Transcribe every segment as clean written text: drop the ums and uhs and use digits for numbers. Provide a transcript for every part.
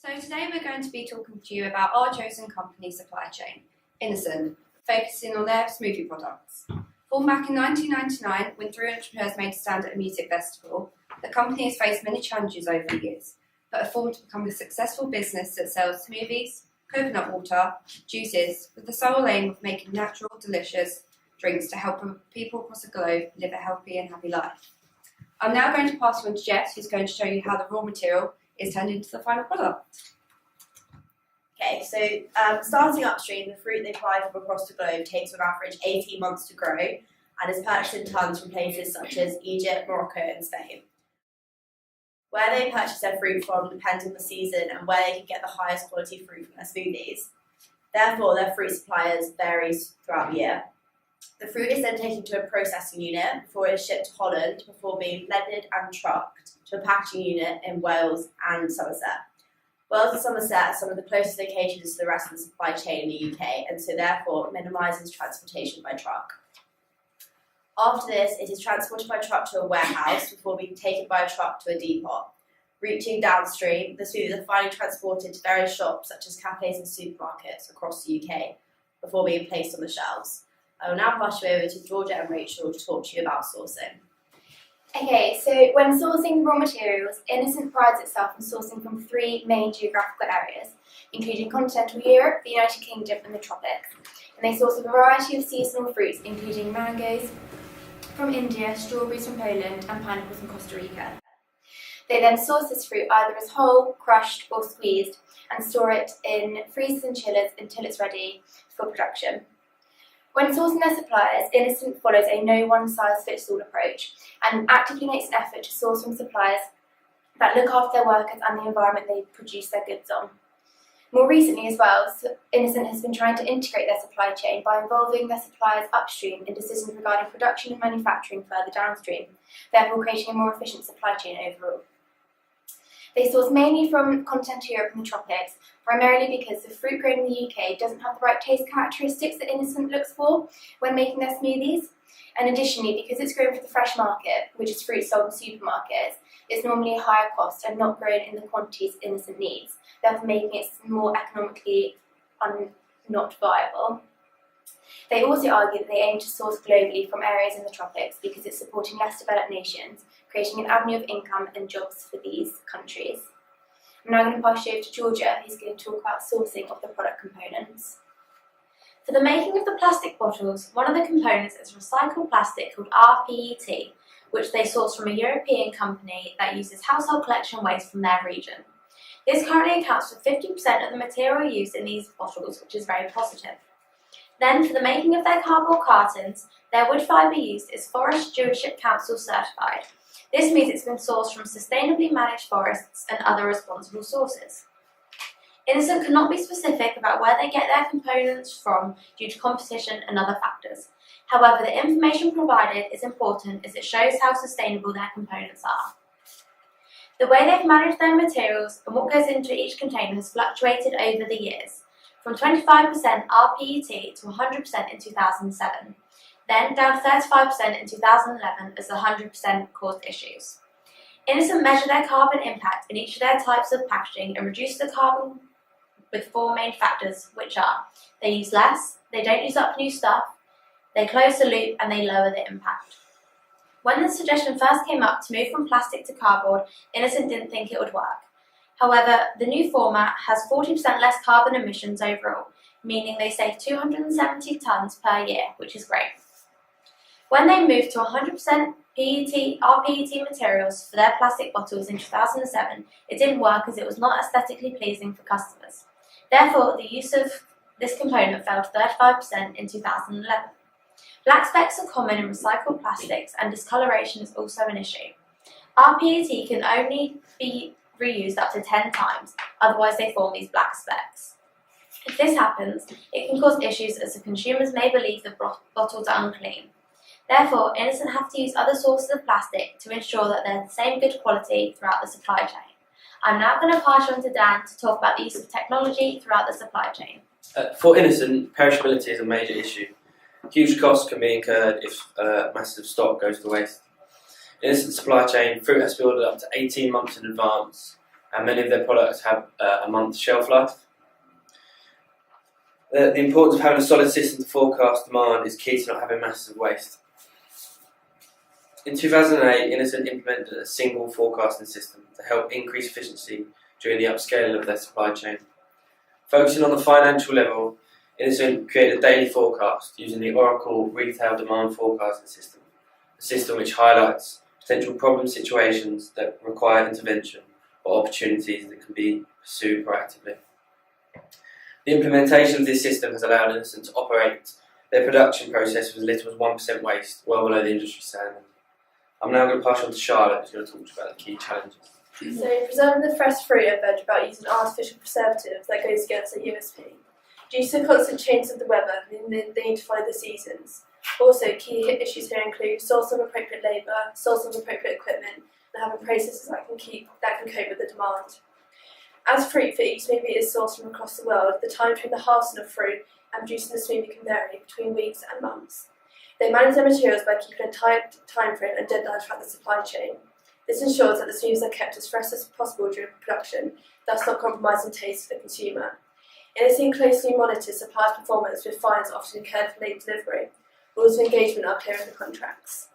So today we're going to be talking to you about our chosen company supply chain, Innocent, focusing on their smoothie products. Formed back in 1999 when three entrepreneurs made a stand at a music festival, the company has faced many challenges over the years, but have formed to become a successful business that sells smoothies, coconut water, juices, with the sole aim of making natural, delicious drinks to help people across the globe live a healthy and happy life. I'm now going to pass you on to Jess, who's going to show you how the raw material is turned into the final product. Okay, so starting upstream, the fruit they buy from across the globe takes on average 18 months to grow and is purchased in tons from places such as Egypt, Morocco and Spain. Where they purchase their fruit from depends on the season and where they can get the highest quality fruit from their smoothies. Therefore, their fruit suppliers varies throughout the year. The fruit is then taken to a processing unit before it is shipped to Holland before being blended and trucked to a packaging unit in Wales and Somerset. Wales and Somerset are some of the closest locations to the rest of the supply chain in the UK and so therefore minimises transportation by truck. After this, it is transported by truck to a warehouse before being taken by a truck to a depot. Reaching downstream, the smoothies are finally transported to various shops such as cafes and supermarkets across the UK before being placed on the shelves. I will now pass you over to Georgia and Rachel to talk to you about sourcing. Okay, so when sourcing raw materials, Innocent prides itself on sourcing from three main geographical areas, including continental Europe, the United Kingdom and the tropics. And they source a variety of seasonal fruits, including mangoes from India, strawberries from Poland and pineapples from Costa Rica. They then source this fruit either as whole, crushed or squeezed and store it in freezers and chillers until it's ready for production. When sourcing their suppliers, Innocent follows a no-one-size-fits-all approach and actively makes an effort to source from suppliers that look after their workers and the environment they produce their goods on. More recently as well, Innocent has been trying to integrate their supply chain by involving their suppliers upstream in decisions regarding production and manufacturing further downstream, therefore creating a more efficient supply chain overall. They source mainly from continental Europe and the tropics, primarily because the fruit grown in the UK doesn't have the right taste characteristics that Innocent looks for when making their smoothies. And additionally, because it's grown for the fresh market, which is fruit sold in supermarkets, it's normally a higher cost and not grown in the quantities Innocent needs, therefore making it more economically not viable. They also argue that they aim to source globally from areas in the tropics because it's supporting less developed nations, creating an avenue of income and jobs for these countries. I'm now going to pass you over to Georgia, who's going to talk about sourcing of the product components. For the making of the plastic bottles, one of the components is recycled plastic called rPET, which they source from a European company that uses household collection waste from their region. This currently accounts for 50% of the material used in these bottles, which is very positive. Then, for the making of their cardboard cartons, their wood fibre used is Forest Stewardship Council certified. This means it's been sourced from sustainably managed forests and other responsible sources. Innocent cannot be specific about where they get their components from due to competition and other factors. However, the information provided is important as it shows how sustainable their components are. The way they've managed their materials and what goes into each container has fluctuated over the years, from 25% rPET to 100% in 2007. Then down to 35% in 2011 as the 100% caused issues. Innocent measure their carbon impact in each of their types of packaging and reduce the carbon with four main factors, which are they use less, they don't use up new stuff, they close the loop and they lower the impact. When the suggestion first came up to move from plastic to cardboard, Innocent didn't think it would work. However, the new format has 40% less carbon emissions overall, meaning they save 270 tonnes per year, which is great. When they moved to 100% rPET materials for their plastic bottles in 2007, it didn't work as it was not aesthetically pleasing for customers. Therefore, the use of this component fell to 35% in 2011. Black specks are common in recycled plastics and discoloration is also an issue. rPET can only be reused up to 10 times, otherwise they form these black specks. If this happens, it can cause issues as the consumers may believe the bottles are unclean. Therefore, Innocent have to use other sources of plastic to ensure that they're the same good quality throughout the supply chain. I'm now going to pass you on to Dan to talk about the use of technology throughout the supply chain. For Innocent, perishability is a major issue. Huge costs can be incurred if massive stock goes to waste. In Innocent supply chain, fruit has to be ordered up to 18 months in advance, and many of their products have a month's shelf life. The importance of having a solid system to forecast demand is key to not having massive waste. In 2008, Innocent implemented a single forecasting system to help increase efficiency during the upscaling of their supply chain. Focusing on the financial level, Innocent created a daily forecast using the Oracle Retail Demand Forecasting System, a system which highlights potential problem situations that require intervention or opportunities that can be pursued proactively. The implementation of this system has allowed Innocent to operate their production process with as little as 1% waste, well below the industry standard. I'm now going to pass you on to Charlotte, who's going to talk to you about the key challenges. So, preserving the fresh fruit and veg without using artificial preservatives that goes against the USP. Due to the constant changes of the weather, they need to follow the seasons. Also, key issues here include sourcing of appropriate labour, sourcing of appropriate equipment, and having processes that can cope with the demand. As fruit for each smoothie is sourced from across the world, the time between the harvesting of fruit and producing the smoothie can vary between weeks and months. They manage their materials by keeping a tight time frame and deadlines throughout the supply chain. This ensures that the smoothies are kept as fresh as possible during production, thus not compromising taste for the consumer. Innocent closely monitors suppliers' performance with fines often incurred for late delivery. Rules of engagement are clear in the contracts.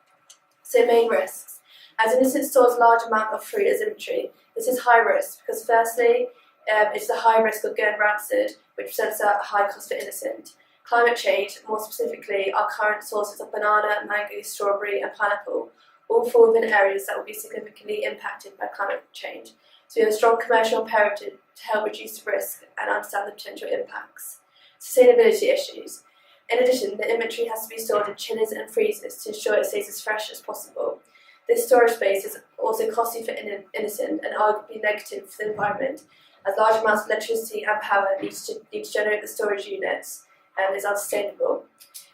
So, main risks. As Innocent stores a large amount of fruit as inventory, this is high risk because firstly, it's the high risk of going rancid, which presents a high cost for Innocent. Climate change, more specifically, our current sources of banana, mango, strawberry and pineapple, all fall within areas that will be significantly impacted by climate change. So we have a strong commercial imperative to help reduce the risk and understand the potential impacts. Sustainability issues. In addition, the inventory has to be stored in chillers and freezers to ensure it stays as fresh as possible. This storage space is also costly for Innocent and arguably negative for the environment, as large amounts of electricity and power need to generate the storage units and is unsustainable.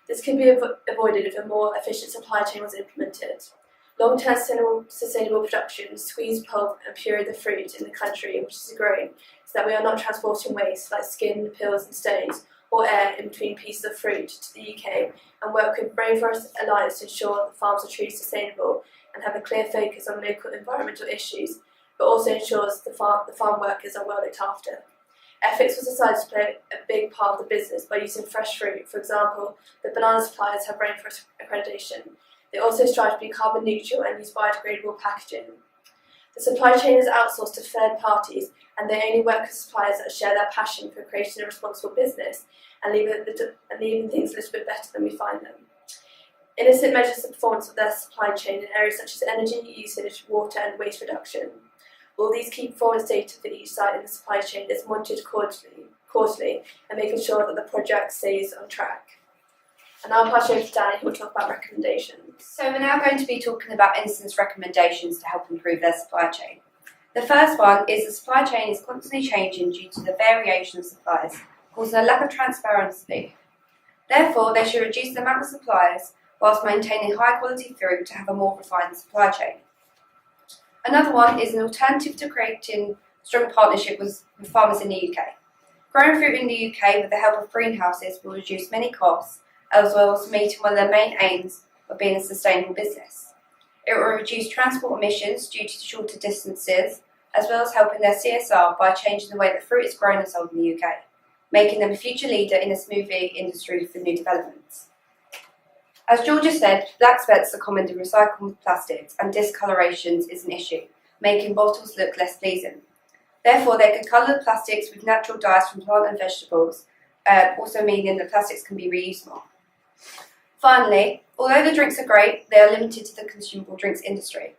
This could be avoided if a more efficient supply chain was implemented. Long-term sustainable production, squeeze pulp and puree the fruit in the country in which it is grown, so that we are not transporting waste like skin, peels and stones, or air in between pieces of fruit to the UK, and work with Rainforest Alliance to ensure that farms are truly sustainable and have a clear focus on local environmental issues, but also ensures the farm workers are well looked after. Ethics was decided to play a big part of the business by using fresh fruit. For example, the banana suppliers have Rainforest accreditation. They also strive to be carbon neutral and use biodegradable packaging. The supply chain is outsourced to third parties, and they only work with suppliers that share their passion for creating a responsible business and leaving things a little bit better than we find them. Innocent measures the performance of their supply chain in areas such as energy usage, water and waste reduction. All these key performance data for each site in the supply chain is monitored quarterly and making sure that the project stays on track. And I'll pass you over to Danny, who will talk about recommendations. So we're now going to be talking about Innocent's recommendations to help improve their supply chain. The first one is the supply chain is constantly changing due to the variation of suppliers, causing a lack of transparency. Therefore, they should reduce the amount of suppliers whilst maintaining high quality fruit to have a more refined supply chain. Another one is an alternative to creating strong partnership with farmers in the UK. Growing fruit in the UK with the help of greenhouses will reduce many costs, as well as meeting one of their main aims of being a sustainable business. It will reduce transport emissions due to shorter distances, as well as helping their CSR by changing the way that fruit is grown and sold in the UK, making them a future leader in the smoothie industry for new developments. As Georgia said, black specks are common in recycled plastics and discolorations is an issue, making bottles look less pleasing. Therefore, they could colour the plastics with natural dyes from plant and vegetables, also meaning that plastics can be reused more. Finally, although the drinks are great, they are limited to the consumable drinks industry.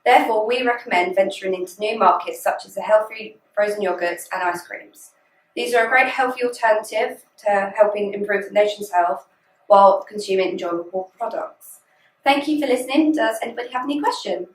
Therefore, we recommend venturing into new markets such as the healthy frozen yogurts and ice creams. These are a great healthy alternative to helping improve the nation's health while consuming enjoyable products. Thank you for listening. Does anybody have any questions?